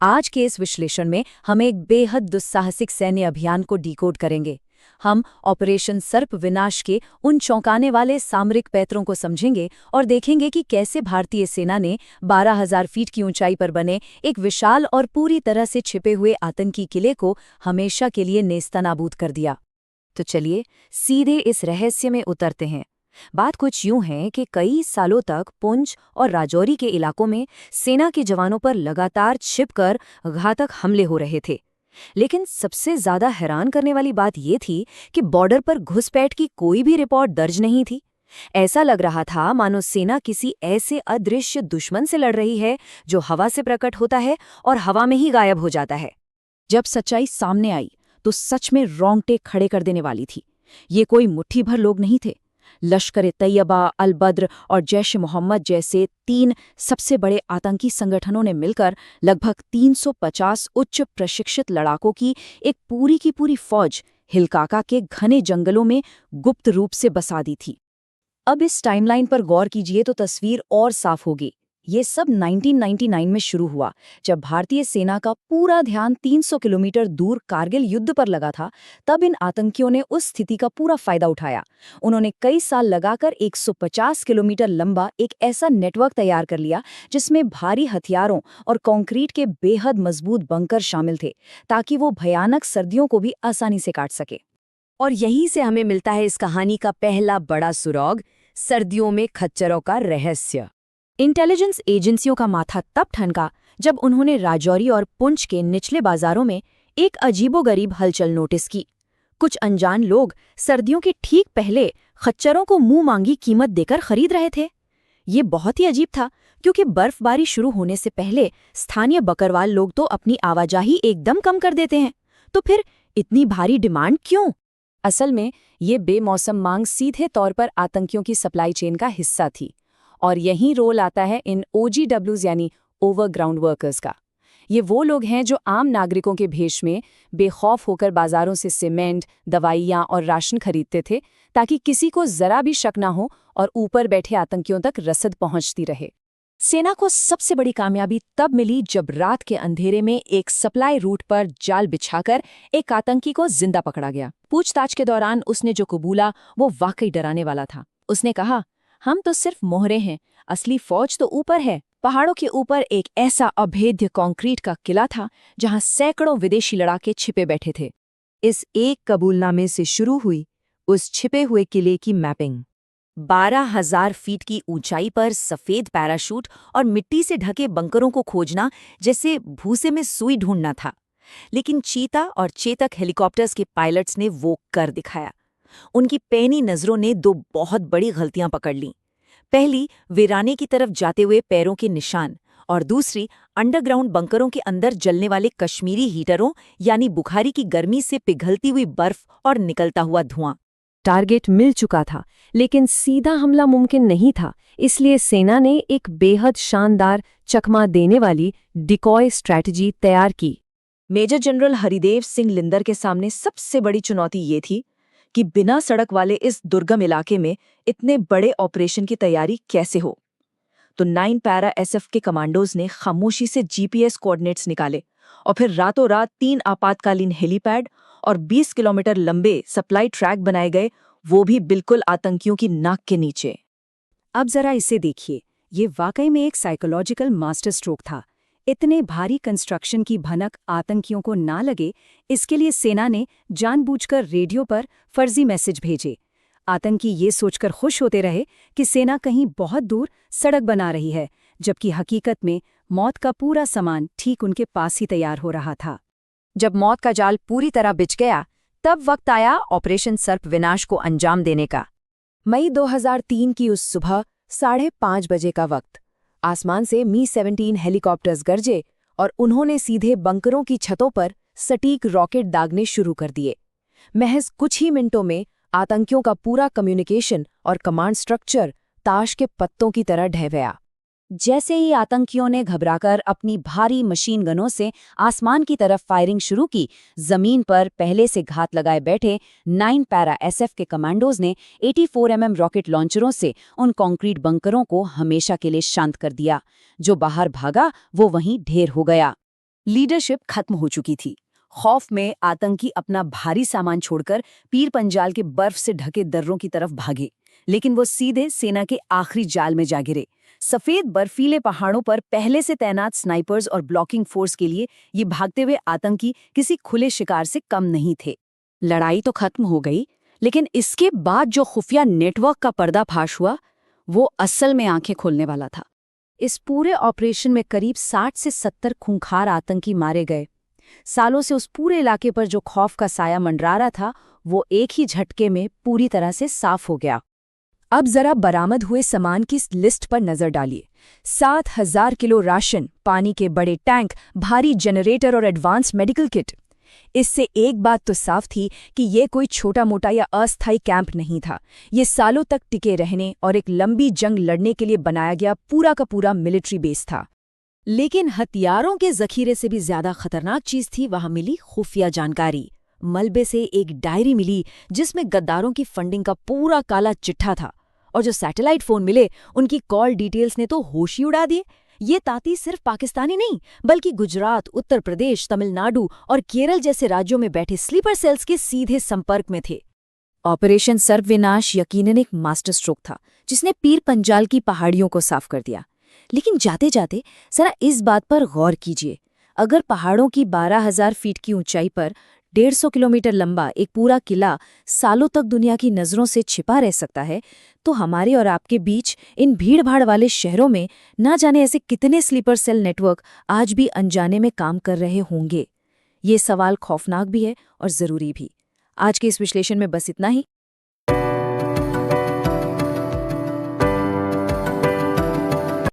आज के इस विश्लेषण में हम एक बेहद दुस्साहसिक सैन्य अभियान को डिकोड करेंगे। हम ऑपरेशन सर्प विनाश के उन चौंकाने वाले सामरिक पैतरों को समझेंगे और देखेंगे कि कैसे भारतीय सेना ने 12,000 फीट की ऊंचाई पर बने एक विशाल और पूरी तरह से छिपे हुए आतंकी किले को हमेशा के लिए नेस्तनाबूद कर दिया। तो चलिए सीधे इस रहस्य में उतरते हैं। बात कुछ यूं है कि कई सालों तक पुंछ और राजौरी के इलाकों में सेना के जवानों पर लगातार छिपकर घातक हमले हो रहे थे। लेकिन सबसे ज्यादा हैरान करने वाली बात ये थी कि बॉर्डर पर घुसपैठ की कोई भी रिपोर्ट दर्ज नहीं थी। ऐसा लग रहा था मानो सेना किसी ऐसे अदृश्य दुश्मन से लड़ रही है जो हवा से प्रकट होता है और हवा में ही गायब हो जाता है। जब सच्चाई सामने आई तो सच में रोंगटे खड़े कर देने वाली थी। ये कोई मुट्ठी भर लोग नहीं थे। लश्कर-ए-तैयबा, अल-बद्र और जैश-ए-मोहम्मद जैसे 3 सबसे बड़े आतंकी संगठनों ने मिलकर लगभग 350 उच्च प्रशिक्षित लड़ाकों की एक पूरी की पूरी फौज हिलकाका के घने जंगलों में गुप्त रूप से बसा दी थी। अब इस टाइमलाइन पर गौर कीजिए तो तस्वीर और साफ होगी। ये सब 1999 में शुरू हुआ, जब भारतीय सेना का पूरा ध्यान 300 किलोमीटर दूर कारगिल युद्ध पर लगा था। तब इन आतंकियों ने उस स्थिति का पूरा फायदा उठाया। उन्होंने कई साल लगाकर 150 किलोमीटर लंबा एक ऐसा नेटवर्क तैयार कर लिया जिसमें भारी हथियारों और कंक्रीट के बेहद मजबूत बंकर शामिल थे, ताकि वो भयानक सर्दियों को भी आसानी से काट सके। और यहीं से हमें मिलता है इस कहानी का पहला बड़ा सुराग, सर्दियों में खच्चरों का रहस्य। इंटेलिजेंस एजेंसियों का माथा तब ठनका जब उन्होंने राजौरी और पुंछ के निचले बाजारों में एक अजीबोगरीब हलचल नोटिस की। कुछ अनजान लोग सर्दियों के ठीक पहले खच्चरों को मुंह मांगी कीमत देकर खरीद रहे थे। ये बहुत ही अजीब था, क्योंकि बर्फबारी शुरू होने से पहले स्थानीय बकरवाल लोग तो अपनी आवाजाही एकदम कम कर देते हैं। तो फिर इतनी भारी डिमांड क्यों? असल में ये बेमौसम मांग सीधे तौर पर आतंकियों की सप्लाई चेन का हिस्सा थी। और यही रोल आता है इन OGWs यानी ओवरग्राउंड वर्कर्स का। ये वो लोग हैं जो आम नागरिकों के भेष में बेखौफ होकर बाजारों से सीमेंट, दवाइयाँ और राशन खरीदते थे, ताकि किसी को जरा भी शक ना हो और ऊपर बैठे आतंकियों तक रसद पहुंचती रहे। सेना को सबसे बड़ी कामयाबी तब मिली जब रात के अंधेरे में एक सप्लाई रूट पर जाल बिछाकर एक आतंकी को जिंदा पकड़ा गया। पूछताछ के दौरान उसने जो कबूला वो वाकई डराने वाला था। उसने कहा, हम तो सिर्फ मोहरे हैं, असली फौज तो ऊपर है। पहाड़ों के ऊपर एक ऐसा अभेद्य कंक्रीट का किला था जहां सैकड़ों विदेशी लड़ाके छिपे बैठे थे। इस एक कबूलनामे से शुरू हुई उस छिपे हुए किले की मैपिंग। 12,000 फीट की ऊंचाई पर सफेद पैराशूट और मिट्टी से ढके बंकरों को खोजना जैसे भूसे में सुई ढूंढना था। लेकिन चीता और चेतक हेलीकॉप्टर्स के पायलट्स ने वो कर दिखाया। उनकी पैनी नजरों ने 2 बहुत बड़ी गलतियां पकड़ लीं। पहली, वीराने की तरफ जाते हुए पैरों के निशान, और दूसरी, अंडरग्राउंड बंकरों के अंदर जलने वाले कश्मीरी हीटरों यानी बुखारी की गर्मी से पिघलती हुई बर्फ और निकलता हुआ धुआं। टारगेट मिल चुका था, लेकिन सीधा हमला मुमकिन नहीं था। इसलिए सेना ने एक बेहद शानदार चकमा देने वाली डिकॉय स्ट्रैटेजी तैयार की। मेजर जनरल हरिदेव सिंह लिंदर के सामने सबसे बड़ी चुनौती ये थी कि बिना सड़क वाले इस दुर्गम इलाके में इतने बड़े ऑपरेशन की तैयारी कैसे हो। तो 9 पैरा SF के कमांडोज ने खामोशी से GPS कोऑर्डिनेट्स निकाले और फिर रातों रात 3 आपातकालीन हेलीपैड और 20 किलोमीटर लंबे सप्लाई ट्रैक बनाए गए, वो भी बिल्कुल आतंकियों की नाक के नीचे। अब जरा इसे देखिए, ये वाकई में एक साइकोलॉजिकल मास्टर स्ट्रोक था। इतने भारी कंस्ट्रक्शन की भनक आतंकियों को ना लगे, इसके लिए सेना ने जानबूझकर रेडियो पर फर्जी मैसेज भेजे। आतंकी ये सोचकर खुश होते रहे कि सेना कहीं बहुत दूर सड़क बना रही है, जबकि हकीकत में मौत का पूरा सामान ठीक उनके पास ही तैयार हो रहा था। जब मौत का जाल पूरी तरह बिछ गया, तब वक्त आया ऑपरेशन सर्प विनाश को अंजाम देने का। मई 2003 की उस सुबह 5:30 बजे का वक्त। आसमान से Mi-17 हेलीकॉप्टर्स गरजे और उन्होंने सीधे बंकरों की छतों पर सटीक रॉकेट दागने शुरू कर दिए। महज कुछ ही मिनटों में आतंकियों का पूरा कम्युनिकेशन और कमांड स्ट्रक्चर ताश के पत्तों की तरह ढह गया। जैसे ही आतंकियों ने घबराकर अपनी भारी मशीन गनों से आसमान की तरफ फायरिंग शुरू की, जमीन पर पहले से घात लगाए बैठे 9 पैरा SF के कमांडोज ने 84mm रॉकेट लॉन्चरों से उन कंक्रीट बंकरों को हमेशा के लिए शांत कर दिया। जो बाहर भागा वो वहीं ढेर हो गया। लीडरशिप खत्म हो चुकी थी। खौफ में आतंकी अपना भारी सामान छोड़कर पीर पंजाल के बर्फ से ढके दर्रों की तरफ भागे, लेकिन वो सीधे सेना के आखिरी जाल में जा गिरे। सफेद बर्फीले पहाड़ों पर पहले से तैनात स्नाइपर्स और ब्लॉकिंग फोर्स के लिए ये भागते हुए आतंकी किसी खुले शिकार से कम नहीं थे। लड़ाई तो खत्म हो गई, लेकिन इसके बाद जो खुफिया नेटवर्क का पर्दाफाश हुआ, वो असल में आंखें खोलने वाला था। इस पूरे ऑपरेशन में करीब 60 से 70 खूंखार आतंकी मारे गए। सालों से उस पूरे इलाके पर जो खौफ का साया मंडरा रहा था, वो एक ही झटके में पूरी तरह से साफ हो गया। अब जरा बरामद हुए सामान की लिस्ट पर नजर डालिए। 7,000 किलो राशन, पानी के बड़े टैंक, भारी जनरेटर और एडवांस मेडिकल किट। इससे एक बात तो साफ थी कि ये कोई छोटा मोटा या अस्थायी कैंप नहीं था। ये सालों तक टिके रहने और एक लंबी जंग लड़ने के लिए बनाया गया पूरा का पूरा मिलिट्री बेस था। लेकिन हथियारों के जखीरे से भी ज्यादा खतरनाक चीज थी वहां मिली खुफिया जानकारी। मलबे से एक डायरी मिली जिसमें गद्दारों की फंडिंग का पूरा काला चिट्ठा था, और जो सैटेलाइट फोन मिले उनकी कॉल डिटेल्स ने तो होश ही उड़ा दिए। ये ताती सिर्फ पाकिस्तानी नहीं, बल्कि गुजरात, उत्तर प्रदेश, तमिलनाडु और केरल जैसे राज्यों में बैठे स्लीपर सेल्स के सीधे संपर्क में थे। ऑपरेशन सर्वविनाश यकीनन एक मास्टर स्ट्रोक था, जिसने पीर पंजाल की पहाड़ियों को साफ कर दिया। लेकिन जाते जाते जरा इस बात पर गौर कीजिए, अगर पहाड़ों की 12,000 फीट की ऊंचाई पर 150 किलोमीटर लंबा एक पूरा किला सालों तक दुनिया की नज़रों से छिपा रह सकता है, तो हमारे और आपके बीच इन भीड़-भाड़ वाले शहरों में ना जाने ऐसे कितने स्लीपर सेल नेटवर्क आज भी अनजाने में काम कर रहे होंगे। ये सवाल खौफनाक भी है और ज़रूरी भी। आज के इस विश्लेषण में बस इतना ही।